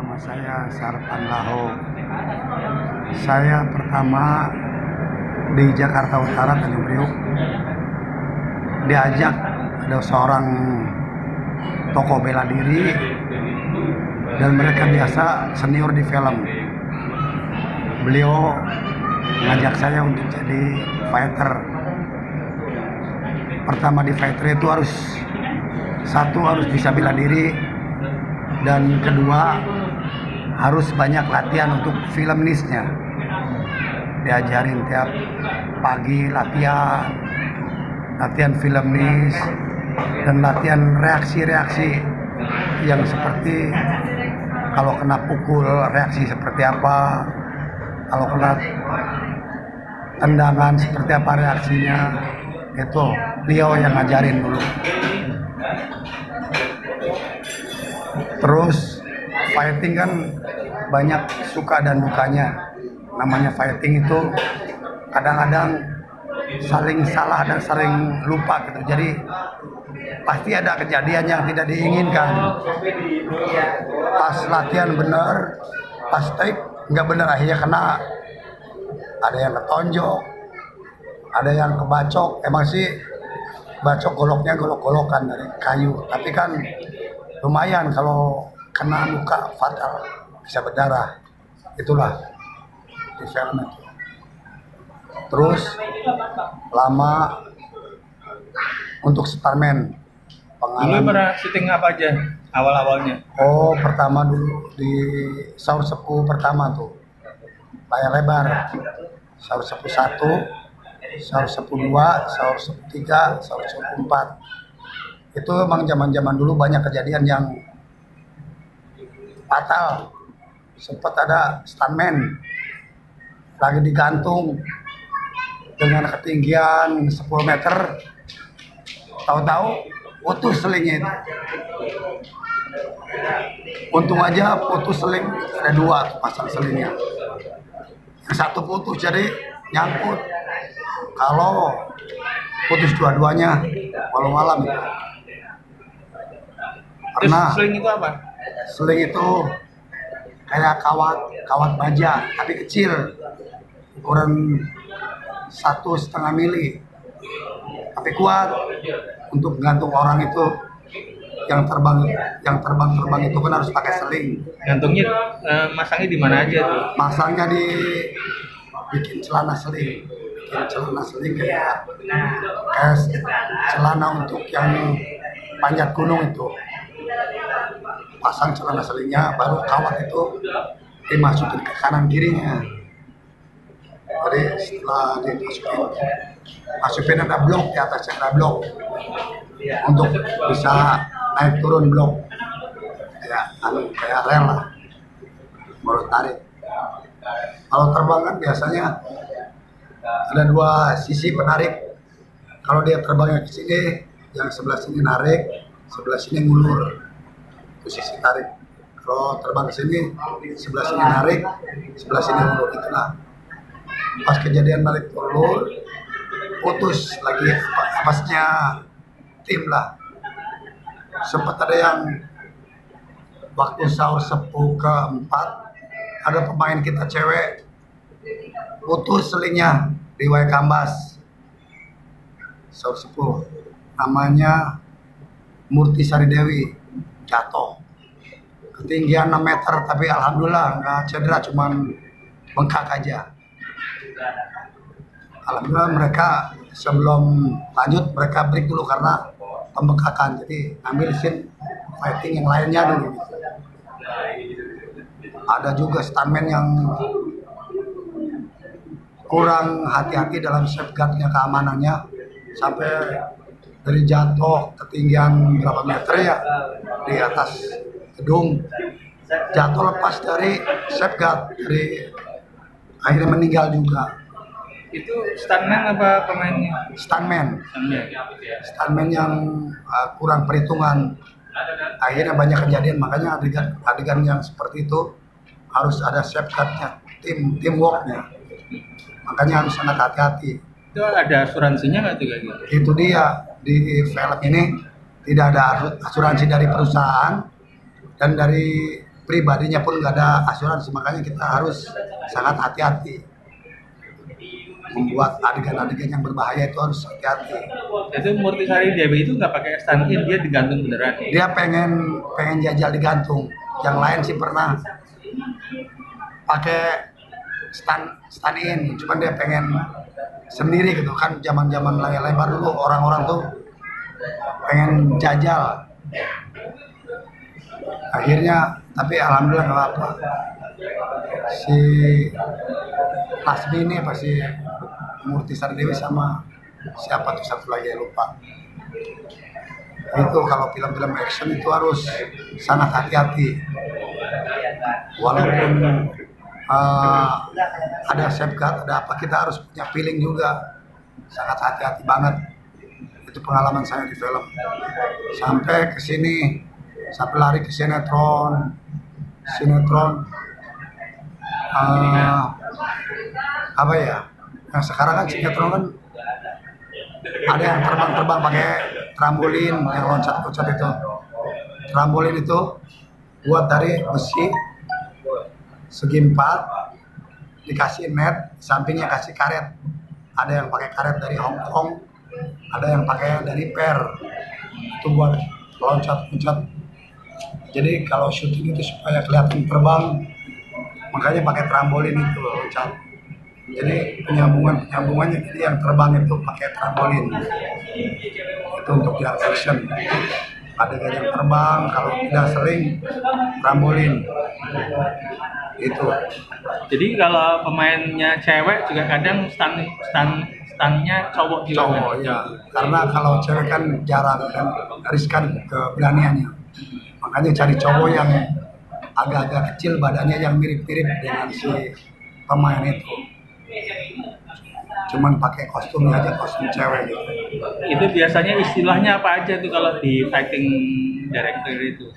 Nama saya Sarpan Laho. Saya pertama di Jakarta Utara, Tanjung Priok. Diajak ada seorang tokoh bela diri dan mereka biasa senior di film. Beliau mengajak saya untuk jadi fighter. Pertama di fighter itu harus bisa bela diri, dan kedua harus banyak latihan untuk filmnisnya. Diajarin tiap pagi latihan filmnis dan latihan reaksi-reaksi yang seperti kalau kena pukul reaksi seperti apa, kalau kena tendangan seperti apa reaksinya. Itu beliau yang ngajarin dulu. Terus fighting kan banyak suka dan dukanya. Namanya fighting itu kadang-kadang saling salah dan saling lupa gitu. Jadi pasti ada kejadian yang tidak diinginkan. Pas latihan benar, pas take nggak benar, akhirnya kena. Ada yang ketonjok, ada yang kebacok. Emang sih bacok goloknya golok-golokan dari kayu, tapi kan lumayan kalau kena luka fatal, bisa berdarah. Itulah di film itu. Terus lama untuk Starman. Dulu pernah syuting apa aja awal-awalnya? Oh, pertama dulu di Saur Sepuh pertama tuh, layar lebar. Saur Sepuh 1, Saur Sepuh 2, Saur Sepuh 3, Saur Sepuh 4. Itu emang zaman-zaman dulu banyak kejadian yang fatal. Sempat ada stuntman lagi digantung dengan ketinggian 10 meter, tahu-tahu putus selingnya itu. Untung aja putus seling, ada 2 pasang selingnya. Yang satu putus jadi nyangkut. Kalau putus dua-duanya, walau malam itu. Pernah. Terus seling itu apa? Seling itu kayak kawat baja, tapi kecil, ukuran 1,5 mili, tapi kuat untuk gantung orang itu. Yang terbang itu kan harus pakai seling. Gantungnya masangnya di mana aja tuh? Masangnya bikin celana seling. Kayak celana untuk yang panjat gunung itu. Pasang celana selingnya, baru kawat itu dimasukin ke kanan kirinya. Jadi setelah dimasukin ada blok, di atasnya ada blok untuk bisa naik turun blok, kayak rel lah, baru tarik. Kalau terbang kan biasanya ada 2 sisi penarik. Kalau dia terbangnya ke sini, yang sebelah sini narik, sebelah sini ngulur, itu sisi tarik. Kalau terbang ke sini, sebelah sini narik, sebelah sini ngulur. Itulah pas kejadian narik ulur, putus lagi pasnya tim lah. Sempat ada yang waktu Saur Sepuh keempat, ada pemain kita cewek putus selingnya di Waikambas. Saur Sepuh namanya Murti Sari Dewi, jatuh ketinggian 6 meter, tapi alhamdulillah nggak cedera, cuman bengkak aja. Alhamdulillah mereka sebelum lanjut mereka break dulu karena pembengkakan, jadi ambil scene fighting yang lainnya dulu. Ada juga stuntman yang kurang hati-hati dalam safeguardnya, keamanannya, sampai dari jatuh ketinggian berapa meter ya di atas gedung, jatuh lepas dari safeguard, akhirnya meninggal juga. Itu stuntman apa pemainnya? Stuntman yang kurang perhitungan. Akhirnya banyak kejadian, makanya adegan yang seperti itu harus ada safeguardnya, teamworknya. Makanya harus sangat hati-hati. Itu ada asuransinya nggak tuh kayak gitu? Itu dia, di film ini tidak ada asuransi dari perusahaan dan dari pribadinya pun nggak ada asuransi, makanya kita harus sangat hati-hati membuat adegan-adegan yang berbahaya itu harus hati-hati. Itu Murtisari Dewi itu nggak pakai stand in, dia digantung beneran. Dia pengen jajal digantung. Yang lain sih pernah pakai stand in, cuman dia pengen sendiri gitu kan. Zaman layar lebar dulu orang-orang tuh pengen jajal. Akhirnya tapi alhamdulillah nggak apa. Si Lasmi ini pasti Murtisari Dewi sama siapa tuh satu lagi lupa. Itu kalau film-film action itu harus sangat hati-hati. Walaupun ada safeguard, ada apa, kita harus punya feeling juga. Sangat hati-hati banget. Itu pengalaman saya di film. Sampai ke sini, sampai lari ke sinetron. Apa ya? Nah, sekarang kan sinetron kan ada yang terbang pakai trampolin, yang loncat itu. Trampolin itu buat dari besi segi 4, dikasih net, sampingnya kasih karet. Ada yang pakai karet dari Hong Kong, ada yang pakai dari Per. Itu buat loncat-loncat. Jadi kalau syuting itu supaya kelihatan terbang, makanya pakai trampolin itu loncat. Jadi penyambungannya jadi yang terbang itu pakai trampolin. Itu untuk yang action. Adegan yang terbang, kalau tidak sering trampolin. Itu. Jadi kalau pemainnya cewek juga kadang stand-nya cowok juga. Cowok ya. Karena kalau cewek kan jarang kan riskan keberaniannya. Makanya cari cowok yang agak-agak kecil badannya, yang mirip-mirip dengan si pemain itu. Cuman pakai kostumnya aja, kostum cewek gitu. Itu biasanya istilahnya apa aja tuh kalau di fighting director itu?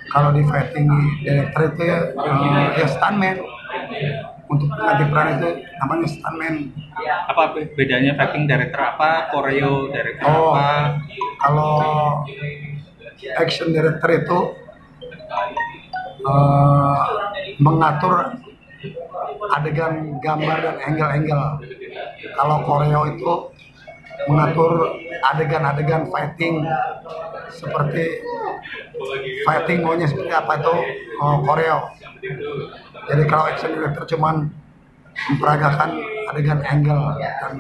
Kalau di fighting director itu ya stuntman. Untuk mengganti peran itu namanya stuntman. Apa bedanya fighting director apa, choreo director apa? Kalau action director itu mengatur adegan gambar dan angle-angle. Kalau choreo itu mengatur adegan-adegan fighting, seperti fighting maunya seperti apa itu choreo. Jadi kalau action director cuman memperagakan adegan angle dan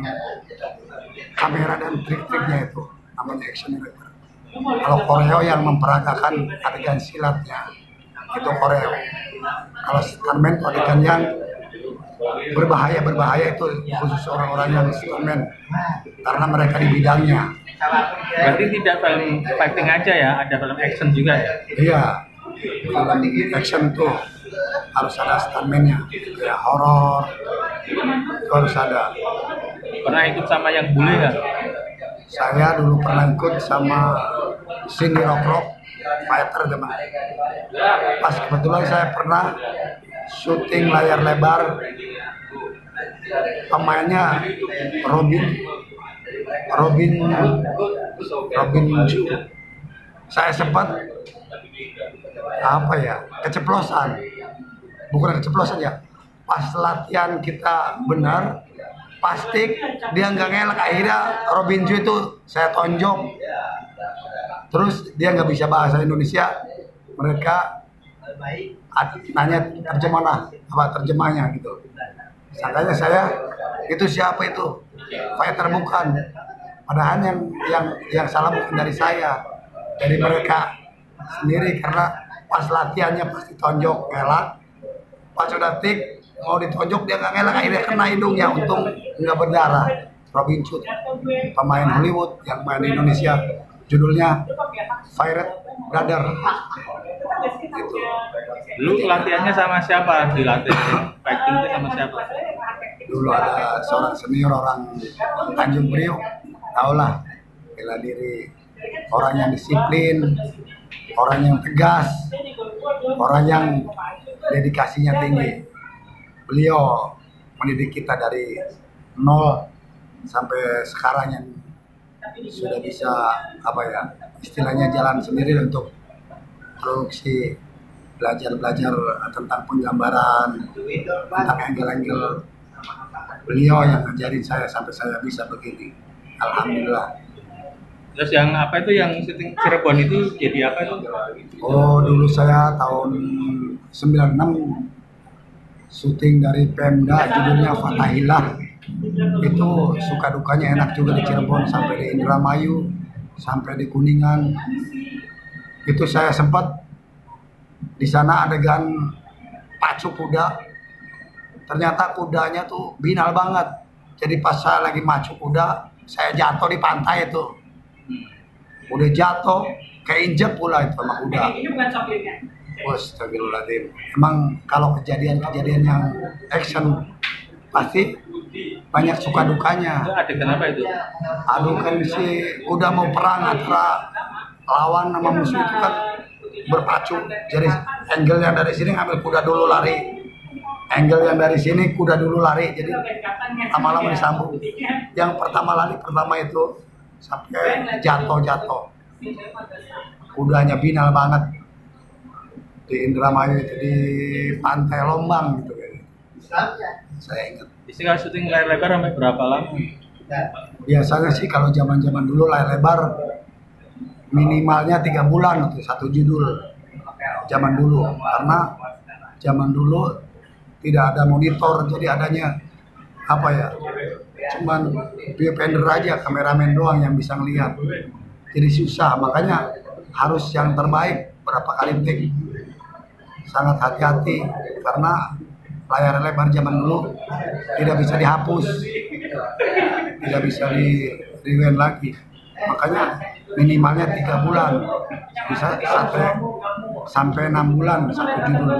kamera dan trik-triknya, itu namanya action director. Kalau choreo yang memperagakan adegan silatnya, itu choreo. Kalau stuntman itu adegan yang berbahaya itu khusus orang-orang yang stuntman, karena mereka di bidangnya. Berarti tidak film fighting aja ya, ada film action juga ya? Iya, film action tuh harus ada stuntman-nya, kayak horor itu harus ada. Pernah ikut sama yang bule nggak? Saya dulu pernah ikut sama Cindy Rock fighter teman. Pas kebetulan saya pernah syuting layar lebar, pemainnya Robin Ju. Saya sempat keceplosan, bukan keceplosan ya. Pas latihan kita benar, pasti dia nggak ngelak. Akhirnya Robin Ju itu saya tonjok. Terus dia nggak bisa bahasa Indonesia. Mereka nanya terjemahnya gitu. Sangkanya saya itu siapa itu, fighter bukan. Padahal yang salah bukan dari saya, dari mereka sendiri, karena pas latihannya pasti tonjok ngelak. Pas udah tik mau ditonjok dia nggak ngelak, akhirnya kena hidungnya, untung nggak berdarah. Robin Hood, pemain Hollywood yang main di Indonesia, judulnya Pirate Brother. Gitu. Lu latihannya sama siapa? Dilatih fighting itu sama siapa? Dulu ada seorang senior, orang Tanjung Priok, tahulah, bela diri, orang yang disiplin, orang yang tegas, orang yang dedikasinya tinggi. Beliau mendidik kita dari nol sampai sekarang, yang sudah bisa istilahnya jalan sendiri untuk produksi belajar tentang penggambaran, tentang angle-angle. Beliau yang ngajarin saya sampai saya bisa begini. Alhamdulillah. Terus yang apa itu yang syuting Cirebon itu jadi apa itu? Oh, dulu saya tahun 96 syuting dari Pemda, judulnya Fatahillah. Itu suka dukanya enak juga di Cirebon, sampai di Indramayu, sampai di Kuningan. Itu saya sempat di sana adegan pacu kuda. Ternyata kudanya tuh binal banget. Jadi pas saya lagi macu kuda, saya jatuh di pantai itu. Udah jatuh, keinjek pula itu sama kuda. Astagfirullahaladzim. Emang kalau kejadian-kejadian yang action pasti banyak suka dukanya. Itu adegan apa itu? Aduh, kan si udah mau perang antara lawan sama musuh itu kan berpacu. Jadi angle yang dari sini ngambil kuda dulu lari. Angle yang dari sini kuda dulu lari. Jadi lama-lama disambung. Yang pertama lari pertama itu sampai jatuh. Kudanya binal banget. Di Indramayu itu di Pantai Lombang gitu kayaknya. Saya ingat. Istilah syuting layar lebar sampai berapa lama? Biasanya sih kalau zaman-zaman dulu layar lebar minimalnya 3 bulan untuk satu judul. Zaman dulu, karena zaman dulu tidak ada monitor, jadi adanya apa ya? Cuman viewfinder aja, kameramen doang yang bisa ngelihat. Jadi susah, makanya harus yang terbaik berapa kali take. Sangat hati-hati karena layar lebar zaman dulu tidak bisa dihapus, tidak bisa di rewind lagi. Makanya minimalnya 3 bulan, bisa sampai 6 bulan satu judul.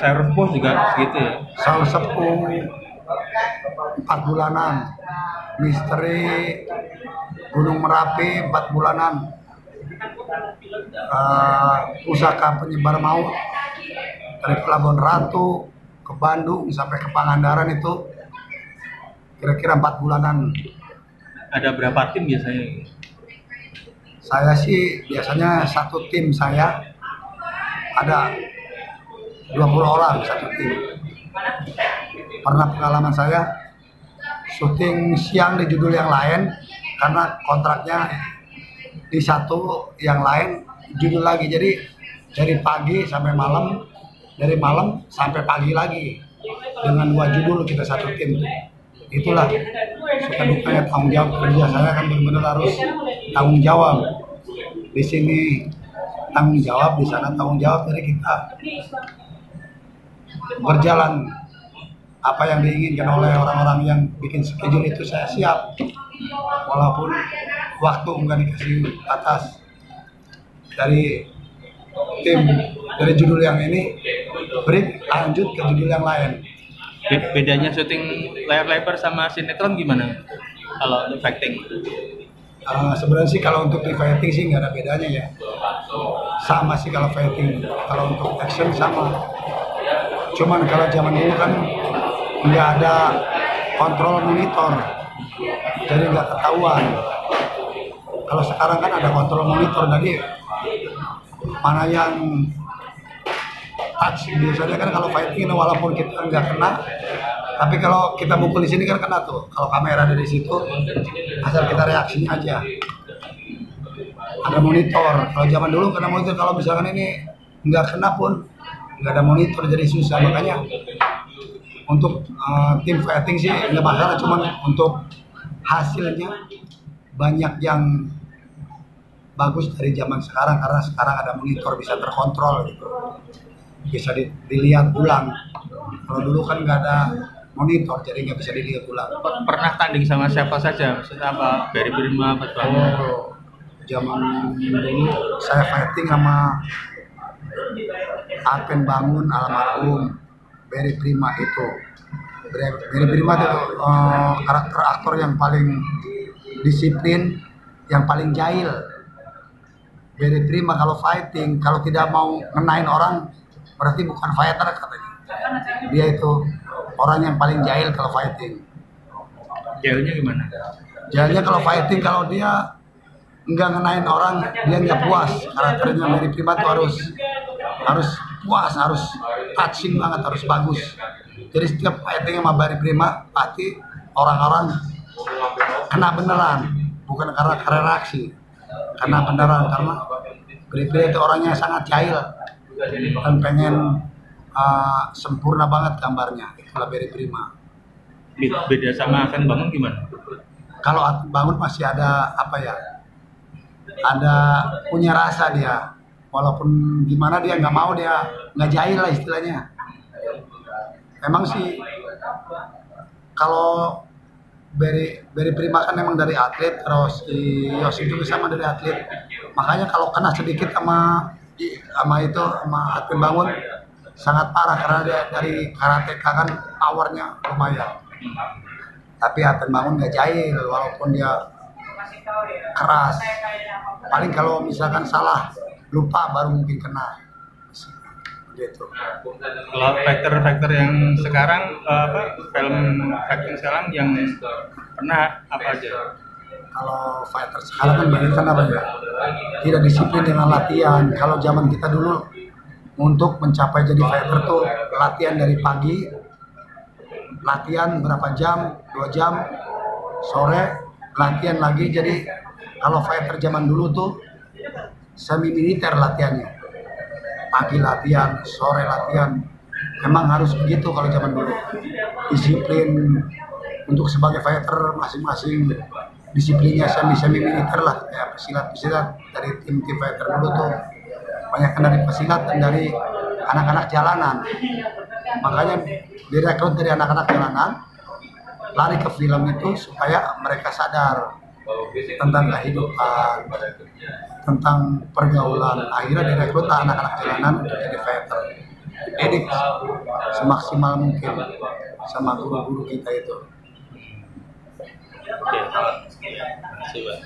Sayur Sepuh juga segitu ya? Sayur Sepuh 4 bulanan, Misteri Gunung Merapi 4 bulanan, Pusaka Penyebar Maut dari Pelabuhan Ratu ke Bandung sampai ke Pangandaran itu kira-kira 4 bulanan. Ada berapa tim biasanya? Saya sih biasanya satu tim saya ada 20 orang satu tim. Pernah pengalaman saya syuting siang di judul yang lain karena kontraknya di satu yang lain judul lagi. Jadi dari pagi sampai malam, dari malam sampai pagi lagi dengan 2 judul kita satu tim. Itulah suka dukanya tanggung jawab kerja saya kan benar-benar harus tanggung jawab. Di sini tanggung jawab, di sana tanggung jawab, dari kita berjalan apa yang diinginkan oleh orang-orang yang bikin schedule itu saya siap, walaupun waktu nggak dikasih atas dari tim dari judul yang ini, break lanjut ke judul yang lain. Bedanya syuting layar lebar sama sinetron gimana kalau untuk fighting? Sebenarnya sih kalau untuk di fighting sih nggak ada bedanya ya, sama sih kalau fighting. Kalau untuk action sama, cuman kalau zaman dulu kan nggak ada kontrol monitor, jadi nggak ketahuan. Kalau sekarang kan ada kontrol monitor, jadi mana yang touch. Biasanya kan kalau fighting walaupun kita nggak kena, tapi kalau kita mukul di sini kan kena tuh. Kalau kamera ada di situ, asal kita reaksinya aja. Ada monitor. Kalau zaman dulu kena monitor. Kalau misalkan ini nggak kena pun nggak ada monitor, jadi susah. Makanya untuk tim fighting sih nggak masalah. Cuman untuk hasilnya banyak yang bagus dari zaman sekarang, karena sekarang ada monitor, bisa terkontrol gitu, bisa dilihat ulang. Kalau dulu kan nggak ada monitor, jadi nggak bisa dilihat ulang. Pernah tanding sama siapa saja? Maksudnya apa? Barry Prima, Pak Bang? Zaman dulu saya fighting sama Arpen Bangun, almarhum Barry Prima itu. Barry Prima itu karakter aktor yang paling disiplin, yang paling jahil. Barry Prima kalau fighting, kalau tidak mau ngenain orang, berarti bukan fighter katanya. Dia itu orang yang paling jahil kalau fighting. Jahilnya gimana? Jahilnya kalau fighting, kalau dia nggak ngenain orang, dia nggak puas. Karakternya Barry Prima tuh harus puas, harus touching banget, harus bagus. Jadi setiap fighting sama Barry Prima pasti orang-orang kena beneran, bukan karena reaksi, kena beneran karena Barry Prima itu orangnya sangat jahil dan pengen sempurna banget gambarnya. Itulah Barry Prima. Beda sama Akan Bangun gimana? Kalau Akan Bangun masih ada apa ya? Ada punya rasa dia. Walaupun gimana dia nggak mau, dia nggak jahil lah istilahnya. Memang sih kalau Barry Prima kan memang dari atlet, terus si Yosi juga sama dari atlet. Makanya kalau kena sedikit sama Akan Bangun sangat parah karena dia dari karateka kan powernya lumayan. Tapi Akan Bangun nggak jahil walaupun dia keras. Paling kalau misalkan salah lupa baru mungkin kena gitu. Kalau fighter yang sekarang film fighting sekarang yang pernah apa aja? Kalau fighter sekarang kan banyak kan apa ya, tidak disiplin dengan latihan. Kalau zaman kita dulu untuk mencapai jadi fighter tuh latihan dari pagi, latihan berapa jam, 2 jam, sore latihan lagi. Jadi kalau fighter zaman dulu tuh semi militer latihannya, pagi latihan, sore latihan. Memang harus begitu kalau zaman dulu. Disiplin untuk sebagai fighter masing-masing disiplinnya semi militer lah, kayak pesilat dari tim fighter dulu tuh banyak dari pesilat dan dari anak-anak jalanan. Makanya direkrut dari anak-anak jalanan lari ke film itu supaya mereka sadar tentang kehidupan, tentang pergaulan. Akhirnya direkrut anak-anak jalanan untuk jadi fighter, dididik semaksimal mungkin sama guru-guru kita itu. Oke, terima kasih, Pak.